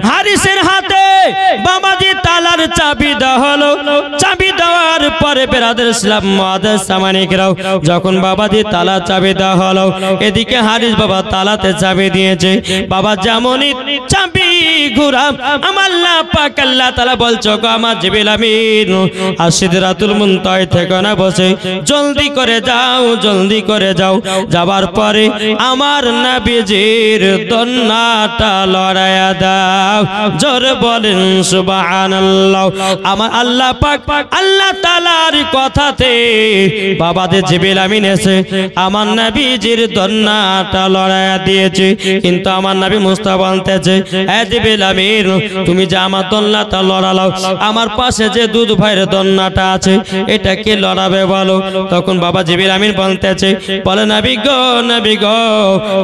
হারিসের হাতে বাবাজি তালার চাবি দেওয়া হলো। চাবি দেওয়ার পরে বেরাদার ইসলাম মুআজ্জাজ সামানিকরাও যখন বাবাজি তালা চাবি দেওয়া হলো, এদিকে হারিস বাবা তালাতে চাবি দিয়েছে। বাবা যেমনই চাবি ঘুরা আমার আল্লাহ পাক আল্লাহ তাআলা বলছো গো আমার জিবরিল আমিন সিদরাতুল মুনতাহা থেকে না বসে জলদি করে যাও, জলদি করে যাও। যাবার পরে আমার নবীজির দন্নাটা লড়াইয়া দাও। জোর বলেন সুবহানাল্লাহ। আমার আল্লাহ পাক আল্লাহ তাআলার কথাতে বাবাদের জিবরিল আমিন এসে আমার নবীজির দন্নাটা লড়াইয়া দিয়েছে। কিন্তু আমার নবী মুস্তাফা বলতেছে, এ জিবরিল আমিন তুমি যে আমার দন্নাটা লড়ালাও, আমার পাশে যে দুধ ভাইয়ের দন্নাটা আছে এটা কে লড়াবে বলো? তখন বাবা জিবরিল আমিন বলতেছে, বলে নবী গো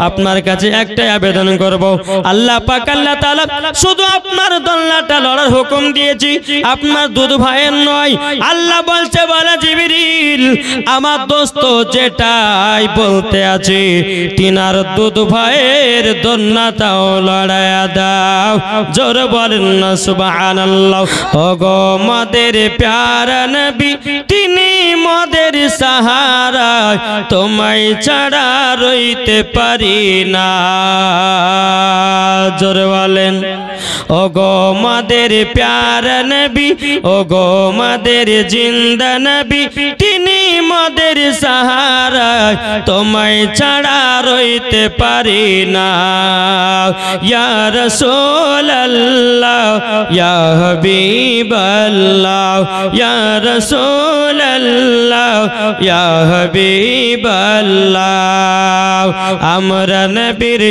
আপনার কাছে একটাই আবেদন করব, আল্লাহ পাক আল্লাহ তাআলা শুধু আপনার দন্নাটা লড়ার হুকুম দিয়েছি, আপনার দুধ ভাইয়ের নয়। আল্লাহ বলছে, বলে জিবরিল আমার দোস্ত যেটাই বলতে আছে তিনার দুধ ভাইয়ের দন্নাটাও লড়াইয়া দাও। জোর বলেন না সুবহানাল্লাহ। ওগো মদের প্যারা নবী তিনি মদের সাহারা, তোমায় ছাড়া রইতে পারি না। জোর বলেন ওগো মদের প্যারা নবী, ওগো মদের জিন্দা নবী তিনি মদের সাহারা, তোমায় ছাড়া রইতে পারি না। ইয়া রাসূলুল্লাহ ইয়া হাবিবাল্লাহ, ইয়া রাসূলুল্লাহ ইয়া হাবিবাল্লাহ। আমরা নবীর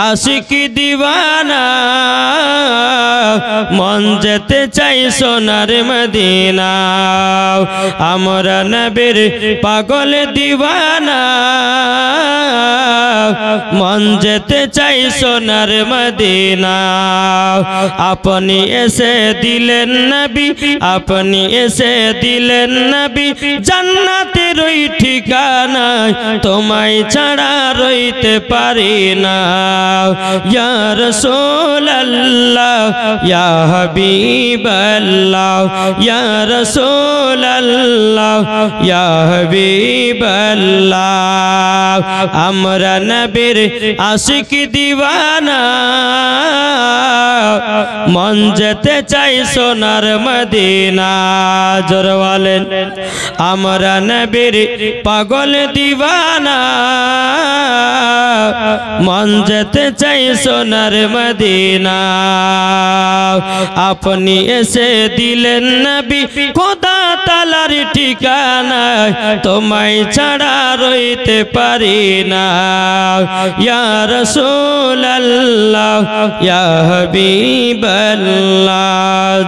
আশিক দিওয়ানা, মন যেতে চাই সোনার মদিনা। আমরা নবীর পাগল দিওয়ানা, মন যেতে চাই সোনার মদিনা। আপনি এসে দিলেন নবী, আপনি এসে দিলেন নবী জান্নাতের ওই ঠিকানা, তোমায় ছাড়া রইতে পারি না। ইয়া রাসূলুল্লাহ ইয়া হাবিবাল্লাহ, ইয়া রাসূলুল্লাহ ইয়া হাবিবাল্লাহ। আমরা নবীর আশিক দিওয়ানা, মন যেতে চাই সোনার মদিনা। জোর বলেন আমরা নবীর পাগল দিওয়ানা, মন যেতে চাই সোনার মদিনা। আপনি এসে দিলেন নবী খোদা তাআলার ঠিকানা, তোমায় ছাড়া রইতে পারি না। ইয়া রাসূলুল্লাহ ইয়া হাবিবাল্লাহ।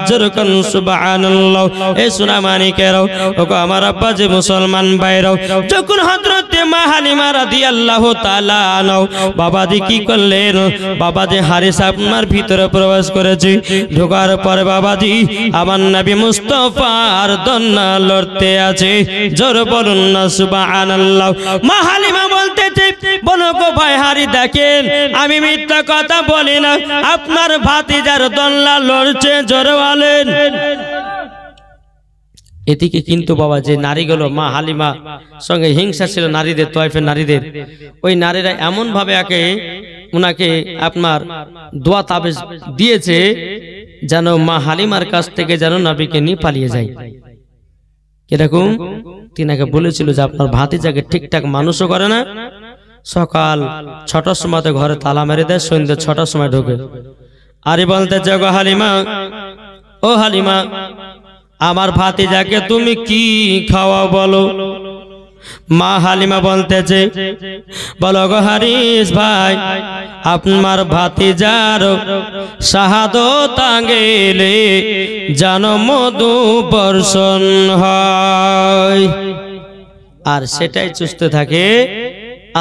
জোরকান সুবহানাল্লাহ। এ সোনা মানিকেরাও, ওগো আমার আব্বা যে মুসলমান ভাইরাও, যখন হযরত মা হালিমা রাদিয়াল্লাহু তাআলা আনহু বাবাজি কি করলেন, বাবাজি হারিস আপনার ভিতরে প্রবেশ করেছে। ঢোকার পরে বাবাজি আমার নবী মুস্তাফার দন্না লড়তে আছে। জোর বলুন না সুবহানাল্লাহ। মা হালিমা বলতেছে, বলো গো ভাই হারি দেখেন আমি মিথ্যা কথা বলি না, আপনার ভাতিজার দন্না লড়ছে। জোর বলেন। এদিকে কিন্তু বাবা যে নারীগুলো মা হালিমা সঙ্গে হিংসা ছিল নারীদের, তয়ফের নারীদের, ওই নারীরা এমন ভাবে উনাকে আপনার দোয়া তাবিজ দিয়েছে যেন মা হালিমার কাছ থেকে যেন নবীকে নিয়ে পালিয়ে যায়। কিরকম? তিনাকে বলেছিল যে আপনার ভাতিজাকে ঠিকঠাক মানুষও করে না, সকাল ৬টার সময় ঘরে তালা মেরে দেয়, সন্ধ্যে ৬টার সময় ঢোকে। আরে বলতে গো হালিমা, ও হালিমা আমার ভাতিজাকে তুমি কি খাওয়া বলো? মা হালিমা বলতেছে, বলো গো হারিস ভাই আপনার ভাতিজার শাহাদত আঙ্গেলে যেন মধু বর্ষণ হয়, আর সেটাই চুষতে থাকে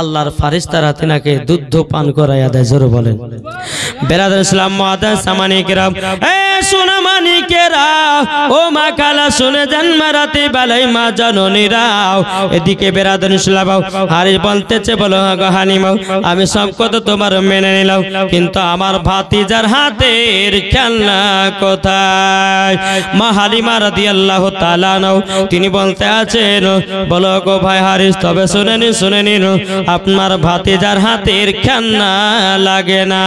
আল্লাহর ফারিস্তারা তিনাকে দুধ পান করাইয়া দেয়। জোরে বলেন। বেরাদার ইসলাম মুআজ্জাজ সামানিকেরাম, এ সোনা মালিকেরা, ও মা খালা শুনে যান মারাতে বালাই মা জননীরাও। এদিকে বেরাদন ইসলাম হারিস বলতেছে, বলো গো হালিমা, আমি সব কথা তোমার মেনে নিলাম, কিন্তু আমার ভাতিজার হাতের খেলনা কোথায়? মা হালিমা রাদিয়াল্লাহু তাআলা আনহা তিনি বলতে আছেন, বলো গো ভাই হারিস, তবে শুনে নিন, আপনার ভাতিজার হাতের খেলনা লাগে না,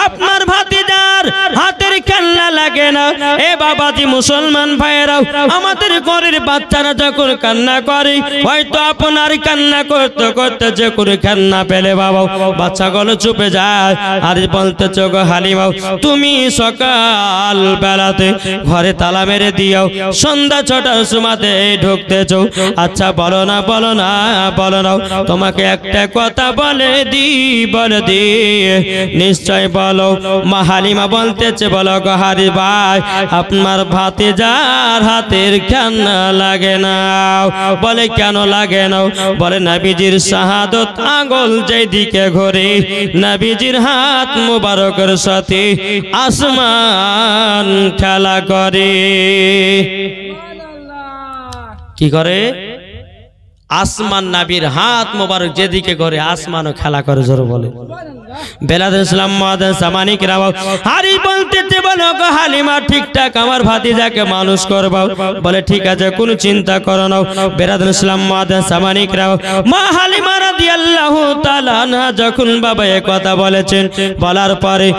আপনার ভাতিজার হাতের খেলনা লাগে না। এ বাবাজি মুসলমান ভাইয়েরাও, আমাদের ঘরের বাচ্চারা যখন কান্না করে, হয়তো আপনার কান্না করতে করতে যে করে খেলনা পেলে বাবা বাচ্চাগুলো চুপে যায়। আর বলতেছো গো হালিমা, তুমি সকাল বেলাতে ঘরে তালা মেরে দিও, সন্ধ্যা 6টার সময়তে ঢুকতেছো। আচ্ছা বলো না তোমাকে একটা কথা বলে দি নিশ্চয় বলো। মা হালিমা বলতেছে, বলো গো হারিস ভাই, আপনার ভাতিজার হাতের খেলনা লাগে না। বলে কেন লাগে না? বলে নবীজির শাহাদত আঙ্গুল যেদিকে ঘোরে, নবীজির হাত মুবারকের সাথে আসমান খেলা করে। কি করে? আসমান নবীর হাত মোবারক যেদিকে ঘরে আসমানও খেলা করে। জোরে বলে বেলাদুল ইসলাম মুআদ্দিন সামানিক রাও হারি বলতেছে, বলো গো হালিমা, ঠিকঠাক আমার ভাতিজাকে মানুষ করবা। বলে ঠিক আছে, কোনো চিন্তা করো না। বেলাদুল ইসলাম মুআদ্দিন সামানিক রাও মা হালিমা রাদিয়াল্লাহু তাআলা আনহা যখন বাবা এই কথা বলেছেন, বলার পরে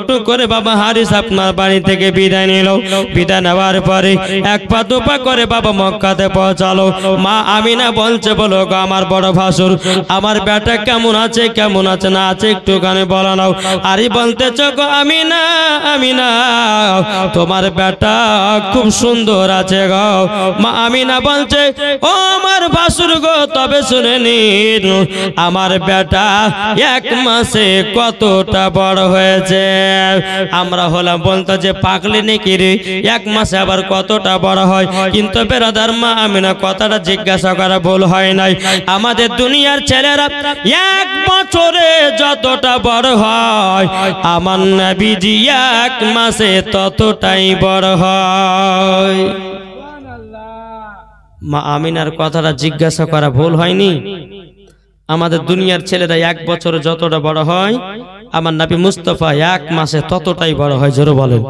টুক করে বাবা হারিস আপনার বাড়ি থেকে বিদায় নিল। বিদায় নেওয়ার পরে এক পা দুপা করে বাবা মক্কাতে পৌঁছালো। মা আমিনা বলছে, বলো গো আমার বড় ভাসুর, আমার বেটা কেমন আছে না আছে একটুখানি বলো নাও। আরে বলতেছো গো আমিনা, তোমার বেটা খুব সুন্দর আছে গো। মা আমিনা বলছে, ও আমার ভাসুর গো, তবে শুনে নিন, আমার বেটা 1 মাসে কতটা বড় হয়েছে। আমরা হলাম বলতো যে পাগলি নাকি রে, 1 মাসে আবার কতটা বড় হয়? কিন্তু বেরাদার মা আমিনা কথাটা জিজ্ঞাসা করা ভুল হয় নাই। আমাদের দুনিয়ার ছেলেরা 1 বছরে যতটা বড় হয়, আমার নবীজি 1 মাসে ততটাই বড় হয়। মা আমিনার কথাটা জিজ্ঞাসা করা ভুল হয়নি। আমাদের দুনিয়ার ছেলেরা 1 বছরে যতটা বড় হয়, আমার নবী মুস্তাফা 1 মাসে ততটাই বড় হয়। জোরে বলেন।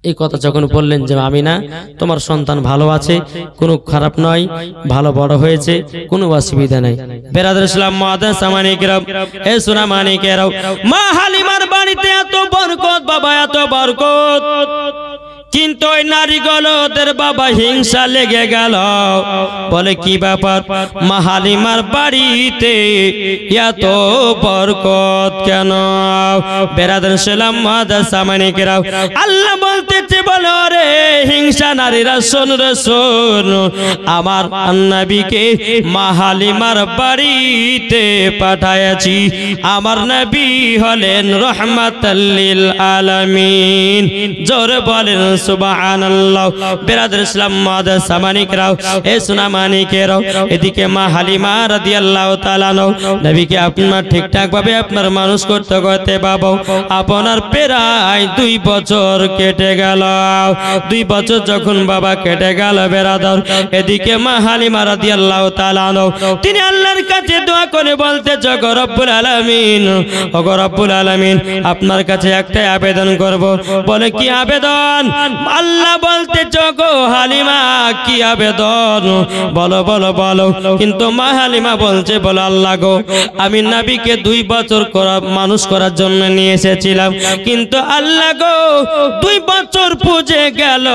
এই কথা যখন বললেন যে আমিনা, তোমার সন্তান ভালো আছে, কোনো খারাপ নয়, ভালো বড় হয়েছে, কোনো অসুবিধা নাই। বেরাদুল ইসলাম মুআদ্দিন সামানিকেরাও, এ সোনা মানিকেরাও, মা হালিমার বাড়িতে এত বরকত বাবা, এত বরকত, কিন্তু ওই নারীগুলোদের বাবা হিংসা লেগে গেল। বলে কি ব্যাপার, মা হালিমার বাড়িতে এত বরকত কেন? বেরাদুল ইসলাম মুআদ্দিন সামানিকেরাও, আল্লাহ বলতেছে, বলো রে হিংসা নারীরা, শোন রে শোন, আমার নবীকে মা হালিমার বাড়িতে পাঠাইছি। আমার নবী হলেন রাহমাতাল লিল আলামিন। জোরে বলেন সুবহানাল্লাহ। বেরাদুল ইসলাম মুআদ্দিন সামানিকেরাও, এ সোনা মানিকেরাও, এদিকে মা হালিমা রাদিয়াল্লাহু তাআলা নবীকে আপনার ঠিকঠাক ভাবে আপনার মানুষ করতে করতে বাবা আপনার প্রায় 2 বছর কেটে গেল। 2 বছর যখন বাবা কেটে গেল বেরাদর, এদিকে মা হালিমা রাদিয়াল্লাহু তাআলা তিনি আল্লাহর কাছে দোয়া করে বলতেছে, গো রব্বুল আলামিন, ও গো রব্বুল আলামিন, আপনার কাছে একটাই আবেদন করব। বলে কি আবেদন? আল্লাহ বলতেছে, গো হালিমা কি আবেদন? বলো বলো বলো। কিন্তু মা হালিমা বলছে, বলো আল্লাহ গো, আমি নবীকে 2 বছর মানুষ করার জন্য নিয়ে এসেছিলাম, কিন্তু আল্লাহ গো 2 বছর পুজে গেল,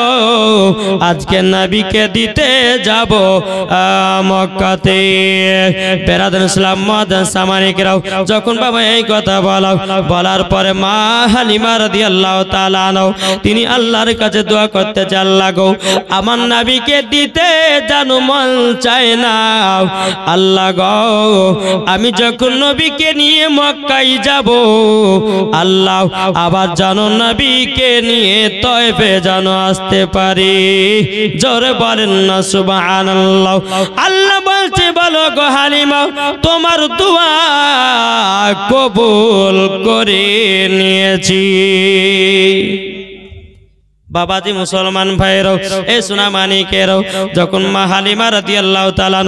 আজকে নবীকে দিতে যাব মক্কাতে। বেরাদুল ইসলাম মুআদ্দিন সামানিকেরাও যখন বাবা এই কথা বলার পরে মা হালিমা রাদিয়াল্লাহু তাআলা আনহা তিনি আল্লাহর কাছে দোয়া করতে চান, আল্লাহ গো আমার নবীকে দিতে জানো মন চায় না। আল্লাহ গো আমি যখন নবীকে নিয়ে মক্কায় যাব, আল্লাহ আবার জানো নবীকে নিয়ে তয়ফে জানো আসতে পারি। জোরে বলেন না সুবহানাল্লাহ। আল্লাহ বলছে, বলো গো হালিমা, তোমার দোয়া কবুল করে নিয়েছি। বাবাজি মুসলমান ভাইয়েরও এই সোনামানিকেরও যখন মা হালিমা রাদিয়াল্লাহু তাআলা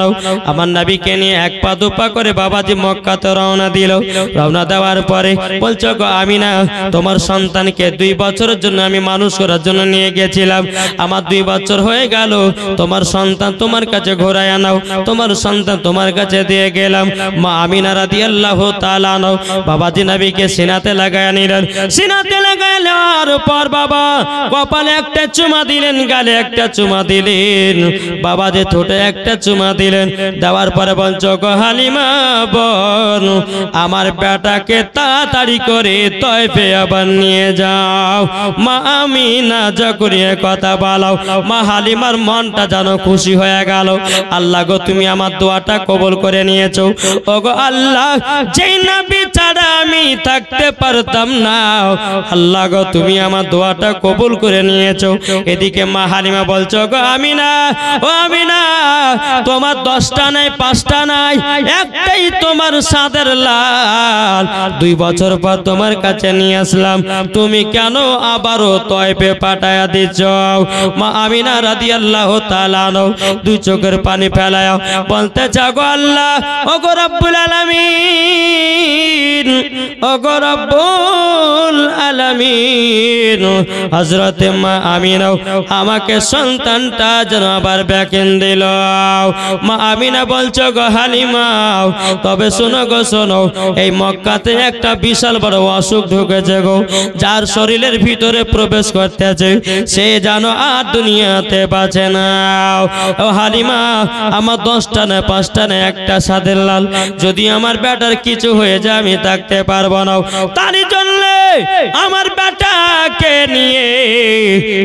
আমার নবীকে নিয়ে এক পা দুপা করে বাবাজি মক্কাতে রওনা দিল। রওনা দেওয়ার পরে বলছো গো আমিনা, তোমার সন্তানকে 2 বছরের জন্য আমি মানুষ করার জন্য নিয়ে গেছিলাম, আমার 2 বছর হয়ে গেল, তোমার সন্তান তোমার কাছে ঘোরায় আনাও, তোমার সন্তান তোমার কাছে দিয়ে গেলাম। মা আমিনা রাদিয়াল্লাহু তাআলা বাবাজি নবীকে সিনাতে লাগায় নিলেন। সিনাতে লাগায় নেওয়ার পর বাবা কপালে একটা চুমা দিলেন, গালে একটা চুমা দিলেন, বাবাজি ঠোঁটে একটা চুমা দিলেন। দেওয়ার পরে বলছো গো হালিমা বোন, আমার বেটাকে তাড়াতাড়ি করে তয়ফে আবার নিয়ে যাও। মা আমিনা যখন এ কথা বলাও, মা হালিমার মনটা যেন খুশি হয়ে গেল। আল্লাহ গো, তুমি আমার দোয়াটা কবুল করে নিয়েছো। ও গো আল্লাহ, যেই নবী ছাড়া আমি থাকতে পারতাম না, আল্লাহ গো তুমি আমার দোয়াটা কবুল করে নিয়েছো। এদিকে মা হালিমা বলছো গো আমিনা, ও আমিনা, তোমার 10টা নাই 5টা নাই, একটাই তোমার সাদের লাল, 2 বছর পর তোমার কাছে নিয়ে আসলাম, তুমি কেন আবারও তয়ফে পাঠায়া দিচ্ছ? মা আমিনা রাদিয়াল্লাহু তাআলা 2 চোখের পানি ফেলায়া বলতে চাও গো আল্লাহ, ও গো রব্বুল আলামিন, ও গো রব্বুল আলামিন, হযরতে মা আমিনা আমাকে সন্তানটা যেন আবার ব্যাকেন দিল। মা আমিনা বলছো গো হালিমা, তবে শোনো গো শোনো, এই মক্কাতে একটা বিশাল বড় অসুখ ঢুকেছে গো, যার শরীরের ভিতরে প্রবেশ করতেছে, সে জানো আর দুনিয়াতে বাঁচে না। ও হালিমা, আমার 10টা না 5টা না, একটা সাদের লাল, যদি আমার বেটার কিছু হয়ে যায় আমি থাকতে পারবো না, তারই জন্য আমার বেটাকে নিয়ে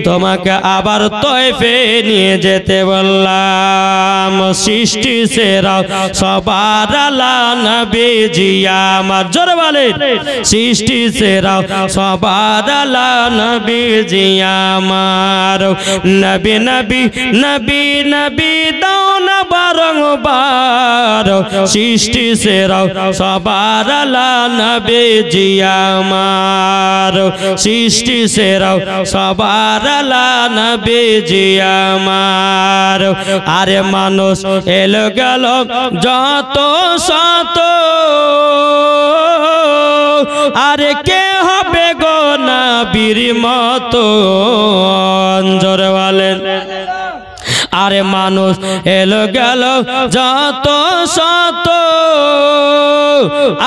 তোমাকে আবার তয়ফে নিয়ে যেতে বললাম। সৃষ্টি সেরা সবার আলা নবীজি আমার, জোরে বলেন, সৃষ্টি সেরা সবার আলা নবীজি আমার, নবী নবী নবী নবী দাও না বারংবার, সৃষ্টি সেরা সবার আলা নবীজি আমার, সৃষ্টি সেরা সবার আলা নবীজি আমার। আরে মানুষ এলো গেল যত শত, আরে কে হবে গো নবীর মতো, জোরে বলেন। আরে মানুষ এলো গেল যত শত,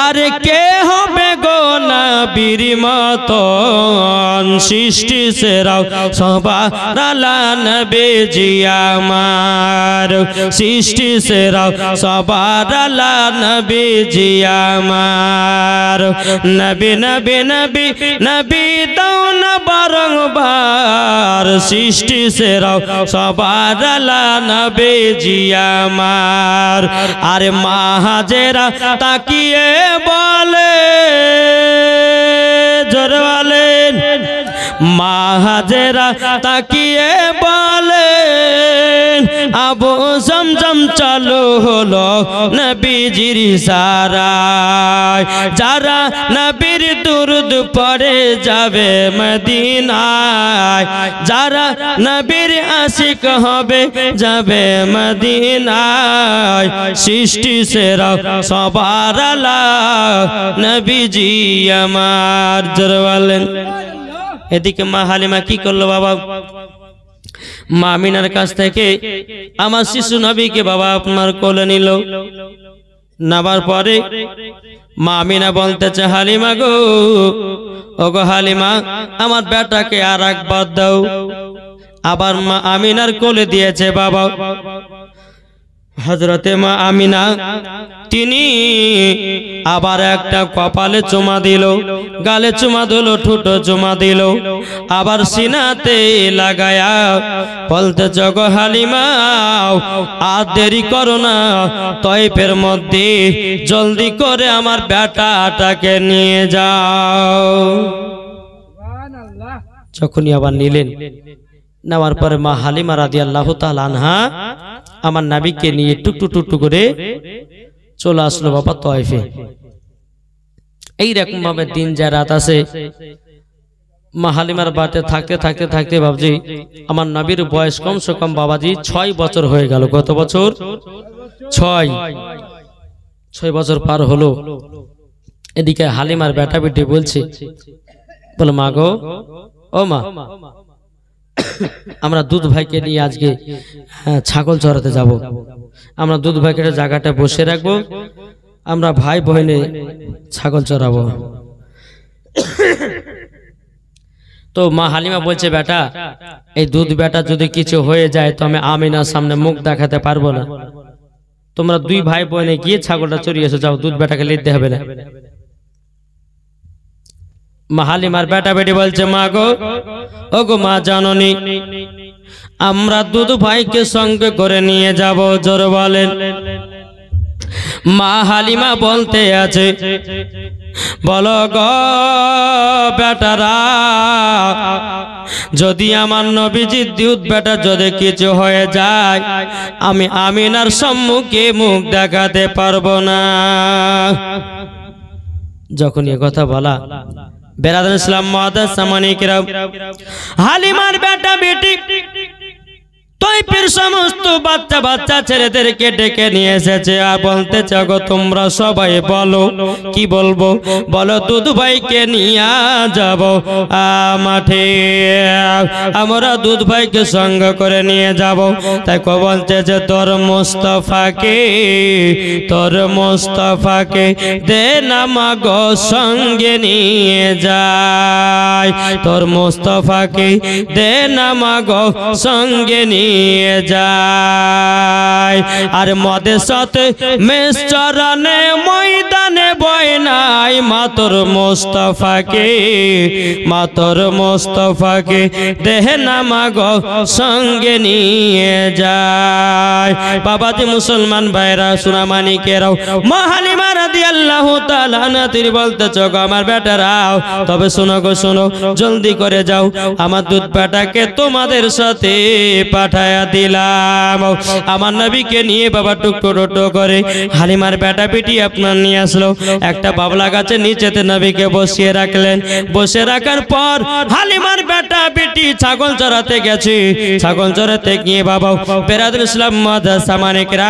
আরে কে হবে গো নবীর মতো, সৃষ্টি সেরা সবার আলা নবীজি আমার, সৃষ্টি সেরা সবার আলা নবীজি আমার, নবী নবী নবী নবী দাও না বারংবার, সৃষ্টি সেরা সবার আলা নবীজি আমার। আরে মা হাজেরা তাকিয়ে বলে, জোরে বলেন, মা হাজেরা তাকিয়ে বলেন, আবু জমজম চালু হলো নবীজির ইশারায়, যারা নবীর দুরূদ পড়ে যাবে মদিনায়, যারা নবীর আশিক হবে যাবে মদিনায়, সৃষ্টি সেরা সবার আলা নবীজি আমার, জোরে বলেন। এদিকে মা হালিমা কি করলো বাবা, মা আমিনার কাছ থেকে আমার শিশু নবীকে বাবা আপনার কোলে নিল। নেবার পরে মা আমিনা বলতেছে, হালিমা গো, ও গো হালিমা, আমার বেটাকে আর একবার দাও। আবার মা আমিনার কোলে দিয়েছে বাবা। হযরতে মা আমিনা তিনি আবার একটা কপালে চুমা দিল, গালে চুমা দিল, ঠোঁটে চুমা দিল, আবার সিনাতে লাগায়া বলতে গো হালিমা, আর দেরি করো না, তয়ফের মধ্যে জলদি করে আমার বেটাটাকে নিয়ে যাও। যখনই আবার নিলেন, নেওয়ার পরে মা হালিমা রাদিয়াল্লাহু তাআলা আনহা আমার নবীকে নিয়ে টুকটু টুকটু করে চলে আসলো বাবা তয়ফে। এইরকম ভাবে দিন যা রাত আছে মা হালিমার বাড়িতে থাকতে থাকতে থাকতে বাবজি আমার নবীর বয়স কমসে কম বাবাজি 6 বছর হয়ে গেল। কত বছর? 6 বছর পার হলো। এদিকে হালিমার বেটা বেটি বলছে, বলো মা গো, ও মা, আমরা দুধ ভাইকে নিয়ে আজকে ছাগল চড়াতে যাব। আমরা দুধ ভাইকে জায়গাটা বসে রাখবো, আমরা ভাই বোনে ছাগল চড়াবো। তো মা হালিমা বলছে, বেটা এই দুধ বেটা যদি কিছু হয়ে যায় তো আমি আমিনার সামনে মুখ দেখাতে পারবো না। তোমরা দুই ভাই বোনে গিয়ে ছাগলটা চড়িয়েছো, যাও, দুধ বেটাকে লিখতে হবে না। মা হালিমার বেটা বেটি বলছে, মা গো, ও গো মা, জাননি আমরা দুধ ভাইকে সঙ্গে করে নিয়ে যাব। জোর বলেন। মা হালিমা বলতে আছে, বলো গো বেটারা, যদি আমার নবীজির দুধ বেটা যদি কিছু হয়ে যায় আমি আমিনার সম্মুখে মুখ দেখাতে পারবো না। যখন এ কথা বলা, বেরাদার ইসলাম মুআদ্দাস সামানিকেরা, হালিমার বেটা বেটি তয়ফের সমস্ত বাচ্চা বাচ্চা ছেলেদেরকে ডেকে নিয়ে এসেছে আর বলতেছে, গো তোমরা সবাই বলো, কি বলবো? বলো দুধ ভাইকে নিয়ে যাব মাঠে, আমরা দুধ ভাইকে সঙ্গ করে নিয়ে যাব। তাই কো বলছে যে তোর মোস্তফাকে দে না মা গো সঙ্গে নিয়ে যায়, তোর মোস্তফাকে দে না মা গো সঙ্গে নিয়ে যায়। আর মদের সাথে মেষ চরানে ময়দানে বয় নাই, মাতর মোস্তফাকে দেহ না মাগো সঙ্গে নিয়ে যায়। বাবাজি মুসলমান ভাইরা, সোনামানিকেরাও, মা হালিমা রাদিয়াল্লাহু তাআলা আনহা তিনি বলতেছে, গো আমার বেটারাও, তবে শোনো গো শোনো, জলদি করে যাও, আমার দুধ বেটাকে তোমাদের সাথে পাঠায়া দিলাম। আমার নবীকে নিয়ে বাবা টুকরো করে হালিমার বেটা বেটি আপনার নিয়ে আসলো। একটা বাবলা গাছের নিচেতে নবীকে বসিয়ে রাখলেন। বসে রাখার পর হালিমার বেটা বেটি ছাগল চড়াতে গেছে। ছাগল চড়াতে গিয়ে বাবা বেরাদুল ইসলাম মুআদ্দাস সামানিকেরা,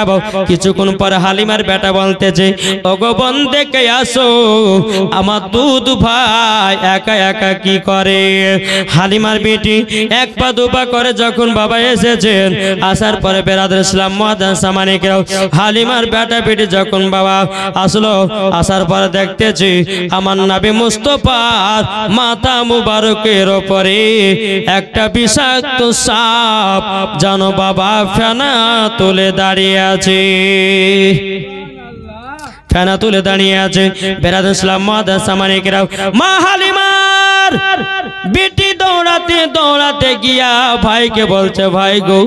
কিছুক্ষণ পর হালিমার বেটা বলতেছে, ওগো বোন দেখে আসো, আমার দুধ ভাই একা একা কি করে। হালিমার বেটি এক পা দুপা করে যখন বাবা এসেছেন, আসার পরে বেরাদুল ইসলাম মুআদ্দাস সামানিকেরা, হালিমার বেটা বেটি যখন বাবা আসলো, আসার পরে দেখতেছি আমার নবী মুস্তাফার মাথা মুবারকের উপরে একটা বিষাক্ত সাপ জানো বাবা ফেনা তুলে দাঁড়িয়ে আছে। ফেনা তুলে দাঁড়িয়ে আছে। বেরাদুল ইসলাম মুআদ্দাস সামানিকেরা, মা হালিমার বেটি দৌড়াতে দৌড়াতে গিয়া ভাইকে বলছে, ভাই গো,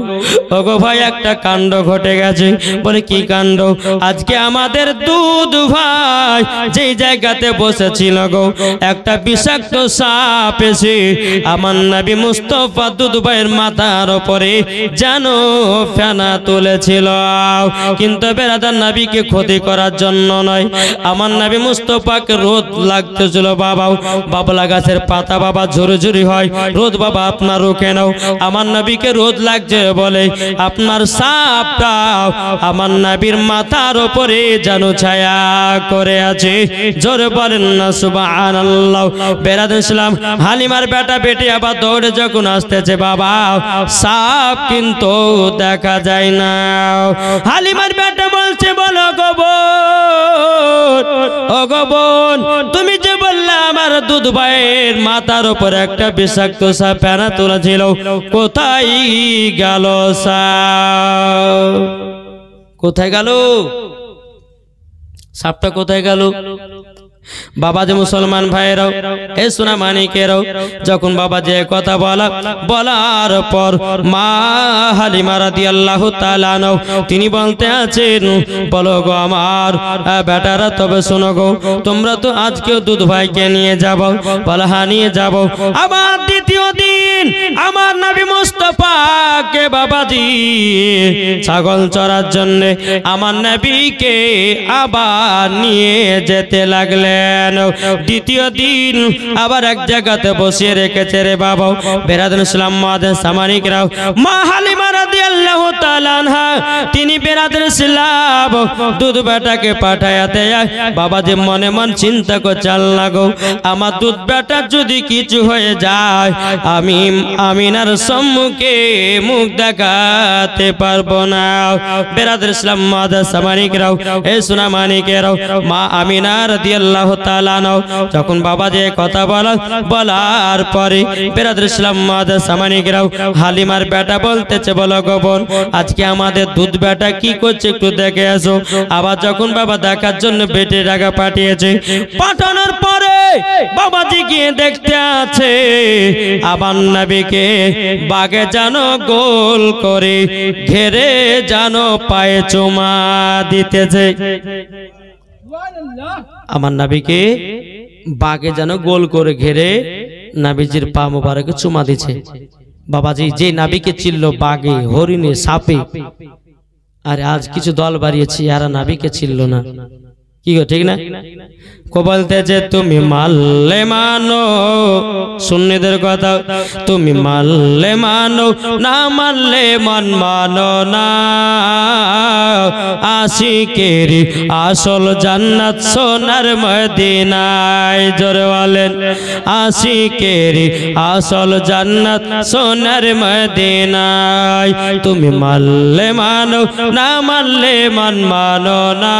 ওগো ভাই, একটা কাণ্ড ঘটে গেছে। বলে কি কাণ্ড? আজকে আমাদের দুধ ভাই যেই জায়গাতে বসেছিল গো, একটা বিষাক্ত সাপ এসে আমার নবী মুস্তাফা দুধ ভাইয়ের মাথার উপরে জানো ফেনা তুলেছিল। কিন্তু বেরাদার নবীকে ক্ষতি করার জন্য নয়, আমার নবী মুস্তাফাকে রোদ লাগতেছিল। বাবলা গাছের পাতা বাবা ঝুরি ঝুরি হয়, রোদ বাবা আপনার রোকে নাও। আমার নবীকে রোদ লাগছে বলে আপনার সাপটা আমার নবীর মাথার উপরে যেন ছায়া করে আছে। জোরে বলেন না সুবহানাল্লাহ। বেরাদুল ইসলাম হালিমার বেটা বেটি আবার দৌড়ে যখন আসতেছে, বাবা সাপ কিন্তু দেখা যায় না। হালিমার বেটা বলছে, বলো গো বোন, ও গো বোন, তুমি যে বললে আমার দুধ ভাইয়ের মাথার উপর একটা বিষাক্ত সাপ ফেনা তুলেছিল, কোথায় গেল সাপ? কোথায় গেল সাপটা? কোথায় গেল? বাবা যে মুসলমান ভাইরাও, এ সোনা মানিকেরাও, যখন বাবা যে কথা বলার পর মা হালিমা রাদিয়াল্লাহু তাআলা আনহা তিনি বলতে আছেন, বলো গো আমার বেটারা, তবে শোনো গো, তোমরা তো আজকেও দুধ ভাইকে নিয়ে যাবো। বলা হ্যাঁ নিয়ে যাবো। আবার দ্বিতীয় দিন দিন আমার নবী মুস্তাফাকে বাবাজি ছাগল চড়ার জন্য আমার নবীকে আবার নিয়ে যেতে লাগলেন। দ্বিতীয় দিন আবার এক জায়গাতে বসিয়ে রেখেছে রে বাবা। বেরাদুল ইসলাম মুআদ্দিন সামানিকরাও মা হালিমা রাদিয়াল্লাহু তাআলা আনহা তিনি বেরাদুল ইসলাম দুধ বেটাকে পাঠায়াতে বাবাজি মনে মন চিন্তা করছে, আল্লাহ গো আমার দুধ বেটা যদি কিছু হয়ে যায় আমি আমিনার সম্মুখে মুখ দেখাতে পারবো না। বেরাদুল ইসলাম মুআদ্দিন সামানিকরাও এ সোনা মানিকেরাও মা আমিনা রাদিয়াল্লাহু তাআলা আনহা যখন বাবাজি কথা বলার পরে বেরাদুল ইসলাম মুআদ্দিন সামানিকরাও হালিমার বেটা বলতেছে, বলো গো বোন আজকে আমাদের দুধ বেটা কি করছে একটু দেখে আসো। আবার যখন বাবা দেখার জন্য বেটে টাকা পাঠিয়েছে, পাঠানোর পরে বাবাজি গিয়ে দেখতে আছে আবার নবীকে বাগে জানো গোল করে ঘেরে জানো পায়ে চুমা দিতেছে। আমার নবীকে বাগে যেন গোল করে ঘেরে নবীজির পা মোবারকে চুমা দিচ্ছে। বাবাজি যে নবীকে চিনল বাগে, হরিণে, সাপে, আর আজ কিছু দল বাড়িয়েছি আর নবীকে চিনল না। কি গো ঠিক না? কো বলতেছে তুমি মানলে মানো সুন্নিদের কথা, তুমি মানলে মানো না মানলে মন মানো না। আশিকের আসল জান্নাত সোনার মদিনায়, জোরে বলেন আশিকের আসল জান্নাত সোনার মদিনায়। তুমি মানলে মানো না মানলে মন মানো না।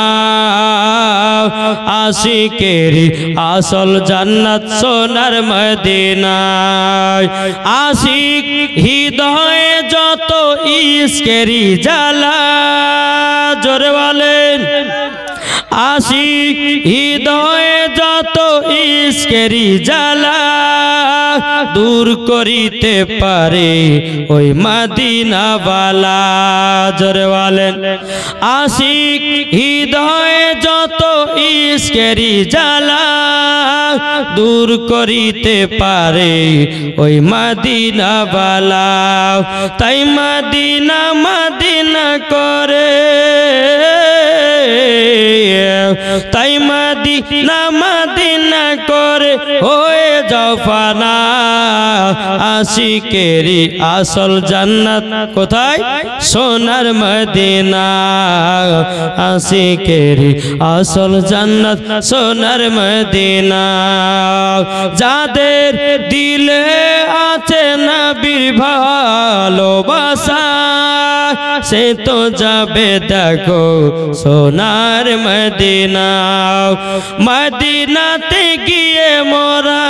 আশিকের আসল জান্নাত সোনার মদিনায়। আশিক হৃদয়ে যত ইশকেরি জ্বালা, জোরে বলেন আশিক হৃদয়ে যত ইশকেরি জ্বালা দূর করিতে পারে ওই মদিনাওয়ালা, জোরে বলেন আশিক হৃদয়ে যত ইশকেরি জ্বালা দূর করিতে পারে ওই মদিনাওয়ালা। তাই মদিনা মদিনা করে, তাই মদিনা মদিনা করে হয়ে যাও ফানা। আশিকেরি আসল জান্নাত কোথায়? সোনার মদিনা। আশিকেরি আসল জান্নাত সোনার মদিনা। যাদের দিলে আছে নবীর ভালোবাসা সে তো যাবে দেখো সোনার মদিনা। মদিনাতে গিয়ে মোরা,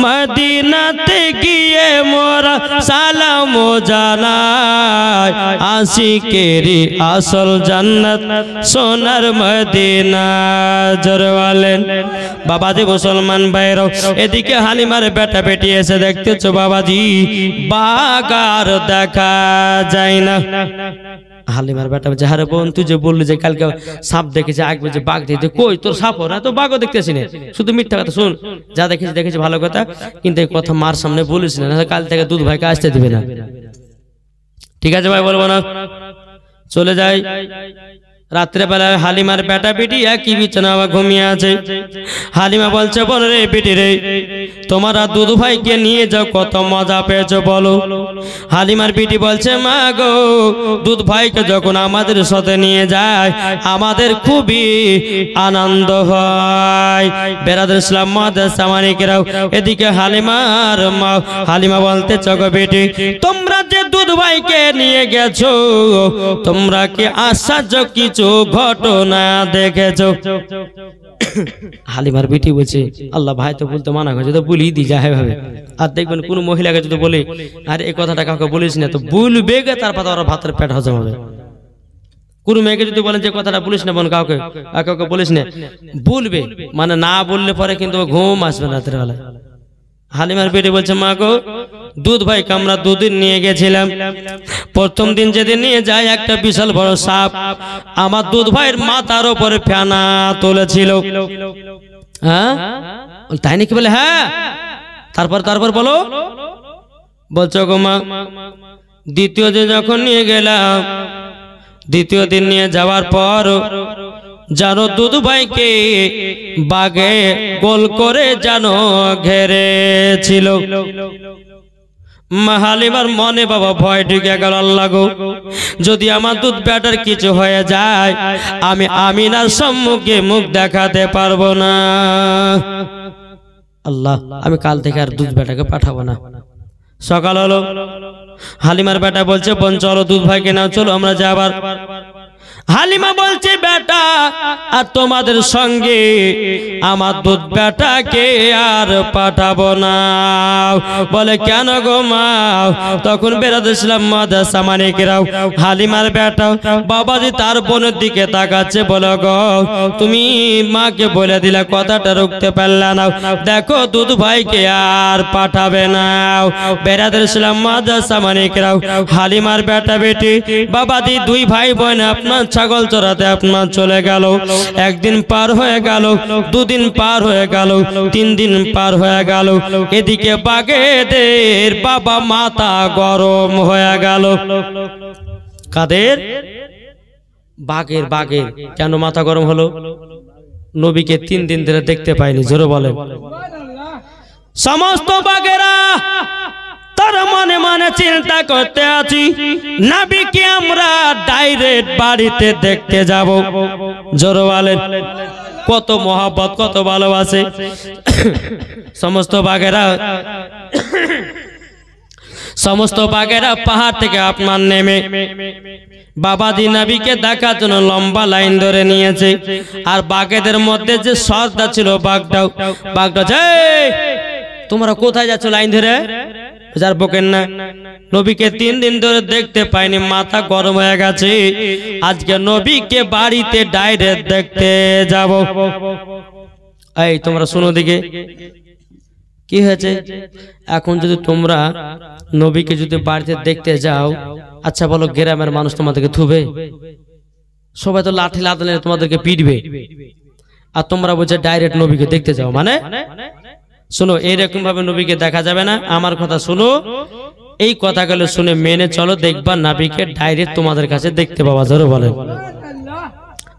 মদিনাতে গিয়ে মোরা সালাম জানাই। আশিকেরি আসল জান্নাত সোনার মদিনা, জোরে বলেন বাবাজি মুসলমান ভাইরাও। এদিকে হালিমার বেটা বেটি এসে দেখতেছো বাবাজি বাগার দেখা যায় না। হালিমার বেটা বলছে, আরে বোন তুই যে বললি যে কালকে সাপ দেখেছে, আগে যে বাঘ দেখতে, কই তোর সাপ না তো বাঘও দেখতেছি না, শুধু মিথ্যা কথা। শুন যা দেখেছি দেখেছি ভালো কথা, কিন্তু এই কথা মার সামনে বলিস না, কাল থেকে দুধ ভাইকে আসতে দিবে না। ঠিক আছে ভাই, বলবো না, চলে যাই। রাত্রে বেলায় হালিমার বেটা বেটি একই বিছানা ঘুমিয়ে আছে। হালিমা বলছে, বল রে বেটি রে, তোমরা দুধ ভাইকে নিয়ে যাও, কত মজা পেয়েছো বলো। হালিমার বেটি বলছে, মা গো দুধ ভাইকে যখন আমাদের সাথে নিয়ে যায় আমাদের খুবই আনন্দ হয়। বেরাদুল ইসলাম মুআদ্দিন সামানিকরাও এদিকে হালিমার মা, হালিমা বলতে চগো বেটি তোমরা যে দুধ ভাইকে নিয়ে গেছো তোমরা কি আশ্চর্য কিছু ঘটনা দেখেছো? হালিমার বেটি বলছে, আল্লাহ ভাই তো বলতে মানা করছে, তো বলি দি যায় ভাবে। আর দেখবেন কোন মহিলাকে যদি বলে আর এই কথাটা কাউকে বলিস না, তো বলবে তারপর ওরা ভাতের পেট হজম হবে। কোন মেয়েকে যদি বলেন যে কথাটা বলিস না বোন, কাউকে কাউকে বলিস না, বলবে মানে না বললে পরে কিন্তু ঘুম আসবে না রাতের বেলায়। হালিমার বেটি বলছে, মা গো দুধ ভাইকে আমরা দুদিন নিয়ে গেছিলাম, প্রথম দিন যেদিন নিয়ে যায় একটা বিশাল বড় সাপ আমার দুধ ভাইয়ের মাথার উপরে ফেনা তুলেছিল। হ্যাঁ তাই নাকি? বলে হ্যাঁ। তারপর বলো। বলছো গো মা, দ্বিতীয় দিন যখন নিয়ে গেলাম, দ্বিতীয় দিন নিয়ে যাওয়ার পর জানো দুধ ভাইকে বাগে গোল করে জানো ঘেরেছিল। মা হালিমার মনে বাবা ভয় ঢুকে গেল, আল্লাহ গো যদি আমার দুধ বেটার কিছু হয়ে যায় আমি আমিনার সম্মুখে মুখ দেখাতে পারবো না। আল্লাহ, আমি কাল থেকে আর দুধ বেটাকে পাঠাবো না। সকাল হলো, হালিমার বেটা বলছে বোন চলো দুধ ভাইকে নাও, চলো আমরা যাবার। হালিমা বলছে বেটা আর তোমাদের সঙ্গে আমার দুধ বেটাকে আর পাঠাবো না। বলে কেন গো মা? তখন বেরাদেছিলাম মাদ্রাসা মানিকেরাও, হালিমার বেটা বাবাজি তার বোনের দিকে তাকাচ্ছে। বলো গো তুমি মাকে বলে দিলে কথাটা রুখতে পারলে না, দেখো দুধ ভাইকে আর পাঠাবে না। বেরাদেছিলাম মাদ্রাসা মানিকেরাও, হালিমার বেটা বেটি বাবাজি দুই ভাই বোন আপনার ছাগল চড়াতে আপনার চলে গেল। একদিন পার হয়ে গেল, দুদিন পার হয়ে গেল, 3 দিন পার হয়ে গেল। এদিকে বাগেদের বাবা মাথা গরম হয়ে গেল। কাদের? বাগের। কেন মাথা গরম হলো? নবীকে 3 দিন ধরে দেখতে পাইনি। জোরে বলেন। সমস্ত বাগেরা তার মনে মনে চিন্তা করতে আছি নবীকে আমরা ডাইরেক্ট বাড়িতে দেখতে যাব। জোরে বলেন। কত মহব্বত, কত ভালোবাসে সমস্ত বাগেরা পাহাড় থেকে আপনার নেমে বাবাজি নবীকে দেখার জন্য লম্বা লাইন ধরে নিয়েছে। আর বাগেদের মধ্যে যে সর্দার ছিল বাগটাও তোমরা কোথায় যাচ্ছ লাইন ধরে? যার বকেন না, নবীকে 3 দিন ধরে দেখতে পাইনি, মাথা গরম হয়ে গেছে। আজকে নবীকে বাড়িতে ডাইরেক্ট দেখতে যাব। এই তোমরা শোনো দিকে কি হয়েছে। এখন যদি তোমরা নবীকে যদি বাড়িতে দেখতে যাও, আচ্ছা বলো গ্রামের মানুষ তোমাদেরকে থুবে? সবাই তো লাঠি লাদলে তোমাদেরকে পিটবে। আর তোমরা বলছো ডাইরেক্ট নবীকে দেখতে যাও, মানে শোনো এইরকম ভাবে নবীকে দেখা যাবে না। আমার কথা শোনো, এই কথাগুলো শুনে মেনে চলো, দেখবা নবীকে ডাইরেক্ট তোমাদের কাছে দেখতে পাওয়া যাবে।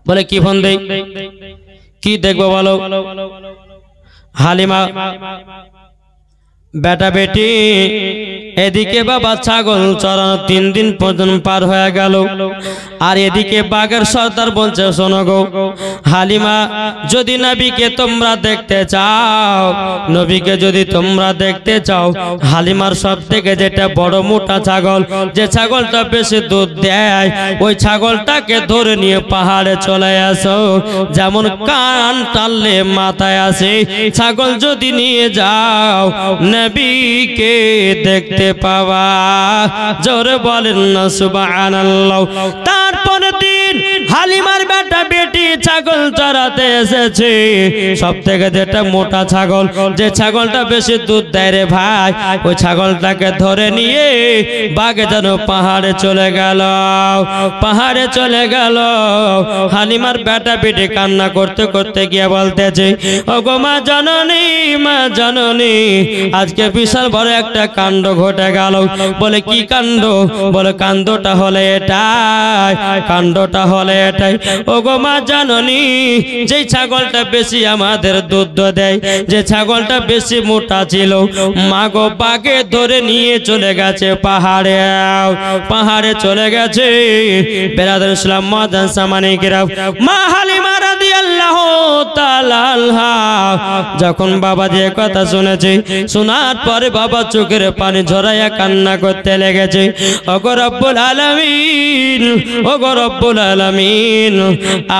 বলে কি ফোন দেই, কি দেখবো বলো? হালিমা বেটা বেটি এদিকে বাবা ছাগল চড়ানো 3 দিন পর্যন্ত পার হয়ে গেল। আর এদিকে বাগের সর্দার বলছে শোনো গো হালিমা, যদি নবীকে তোমরা দেখতে চাও, নবীকে যদি তোমরা দেখতে চাও, হালিমার সব থেকে যেটা বড় মোটা ছাগল, যে ছাগলটা বেশি দুধ দেয়, ওই ছাগলটাকে ধরে নিয়ে পাহাড়ে চলে আসো। যেমন কান টানলে মাথায় আসে, ছাগল যদি নিয়ে যাও নবীকে দেখতে পাওয়া। জোরে বলেন না সুবহানাল্লাহ। তারপর দিন হালিমার বেটা বেটি ছাগল চড়াতে এসেছে। সব থেকে যেটা মোটা ছাগল, যে ছাগলটা বেশি দুধ দেয় রে ভাই, ওই ছাগলটাকে ধরে নিয়ে বাগে যেন পাহাড়ে চলে গেল। পাহাড়ে চলে গেল। হালিমার বেটা বেটি কান্না করতে করতে গিয়ে বলতেছে ও গো মা জননী, মা জননী, আজকে বিশাল বড় একটা কাণ্ড ঘটে গেল। বলে কি কাণ্ড? বলে কাণ্ডটা হলে এটাই, কাণ্ডটা হলে এটাই। ও গো মা জাননি, যে ছাগলটা বেশি আমাদের দুধ দেয়, যে ছাগলটা বেশি মোটা ছিল, মা গো বাগে ধরে নিয়ে চলে গেছে পাহাড়ে। পাহাড়ে চলে গেছে। বেরাদার ইসলাম মাদ্রাসা মানিকেরা, মা হালিমা রাদিয়াল্লাহু তাআলা আনহা যখন বাবা যে কথা শুনেছে, শোনার পরে বাবা চোখের পানি ঝরাইয়া কান্না করতে লেগেছে। ওগো রব্বুল আলামিন, ওগো রব্বুল আলামিন,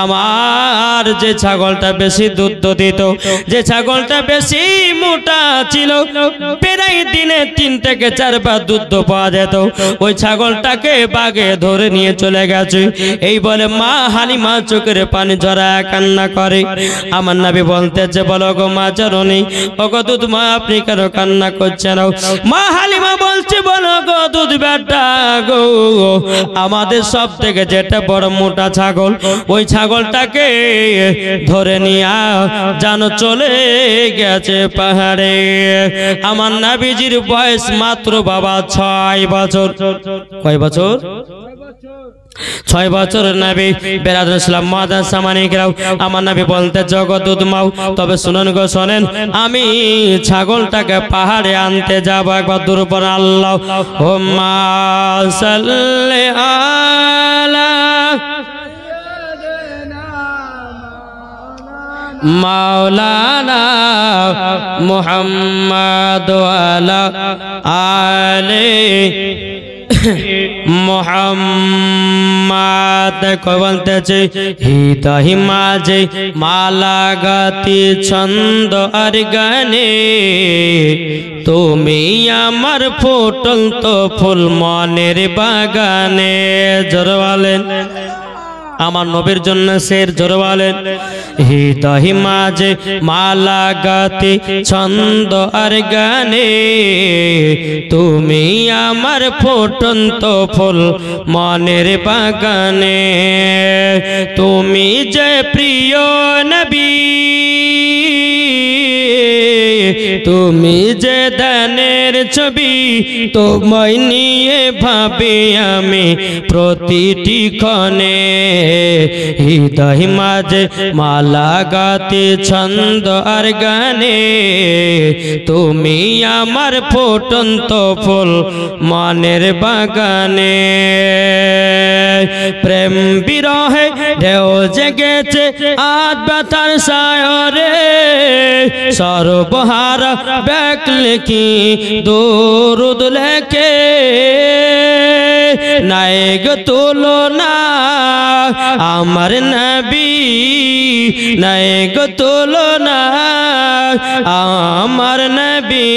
আমার যে ছাগলটা বেশি দুধ দিত, যে ছাগলটা বেশি মোটা ছিল, প্রায় দিনে 3 থেকে 4 বার দুধ পাওয়া যেত, ওই ছাগলটাকে বাগে ধরে নিয়ে চলে গেছে। এই বলে মা হালিমা চোখের পানি ঝরাইয়া কান্না করে। আমার নবী বলতেছে বলো গো মা জননী, ও গো দুধ মা আপনি কেন কান্না করছেন? মা হালিমা বলছে বলো গো দুধ বেটা গো, আমাদের সব থেকে যেটা বড় মোটা ছাগল, ওই ছাগলটাকে ধরে নিয়া জানো চলে গেছে পাহাড়ে। আমার নবীজির বয়স মাত্র বাবা 6 বছর। কয় বছর? 6 বছর নবী। বেরাদুল ইসলাম মুআজ্জাজ সামানিকরাও, আমার নবী বলতে জগৎ দুধ মাও, তবে শুনুন গো শোনেন, আমি ছাগলটাকে পাহাড়ে আনতে যাব। একবার দুরুপর আল্লাহুম্মা সাল্লি আলা মাওলানা মুহাম্মদ ওয়ালা আলে মোহাম্মদ। কই বলতেছে হৃদয় মাঝে মালা গাতি ছন্দ আর গানে, তুমি আমার ফুটন্ত ফুল মনের বাগানে। জোরে বলেন আমার নবীর জন্য শের, জোরে বলেন। হৃদয় মাঝে মালা গাতে ছন্দ আর গানে, তুমি আমার ফুটন্ত ফুল মনের বাগানে। তুমি যে প্রিয় নবী, তুমি যে দানের ছবি, তোমায় নিয়ে ভাবি আমি প্রতিটি ক্ষণে। হৃদয় মাঝে মালা গাতে ছন্দ আর গানে, তুমি আমার ফুটন্ত ফুল মনের বাগানে। প্রেম বিরহে ঢেউ জেগেছে আজ ব্যথার সায়রে, সর্বহারা ব্যাক লিখি দরুদ লেখে, নাই গো তুলনা আমার নবী, নাই গো তুলনা আমার নবী।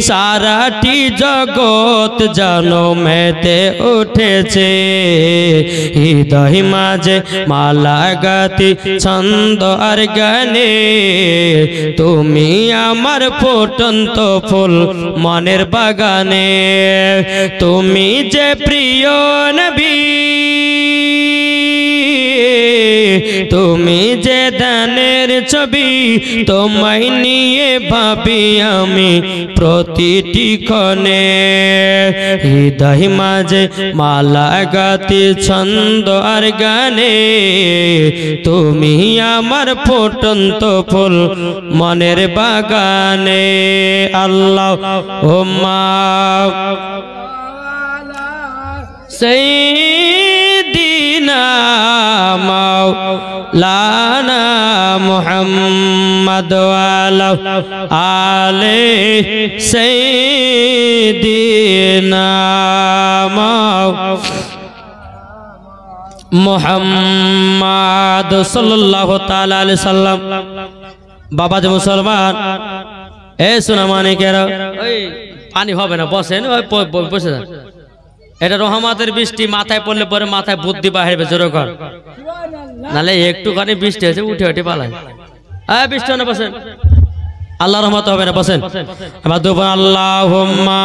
সারাটি জগৎ জনমেতে উঠেছে, হৃদয় মাঝে মালা গাতি ছন্দ আর গানে, তুমি আমার ফুটন্ত ফুল মনের বাগানে। তুমি যে প্রিয় নবী, তুমি যে দানের ছবি, তোমায় নিয়ে ভাবি আমি প্রতিটি ক্ষণে। হৃদয় মাঝে মালা গাতি ছন্দ আর গানে, তুমি আমার ফুটন্ত ফুল মনের বাগানে। আল্লাহুম্মা সাইয়্যিদিনা মাওলানা মুহাম্মদ ওয়ালা আলে সাইয়্যিদিনা মুহাম্মদ সাল্লাল্লাহু তাআলা আলাইহি সাল্লাম। বাবা যে মুসলমান, এ সোনা মানিকেরা, ওই পানি হবে না, বসেন, বসে যান। এটা রহমতের বৃষ্টি, মাথায় পড়লে পরে মাথায় বুদ্ধি বাহিরবে, জোরে কর, নালে একটুখানি বৃষ্টি হয়েছে উঠে উঠে পালায়। বৃষ্টি না, বসেন, আল্লাহর রহমত হবে না, বসেন। আল্লাহুম্মা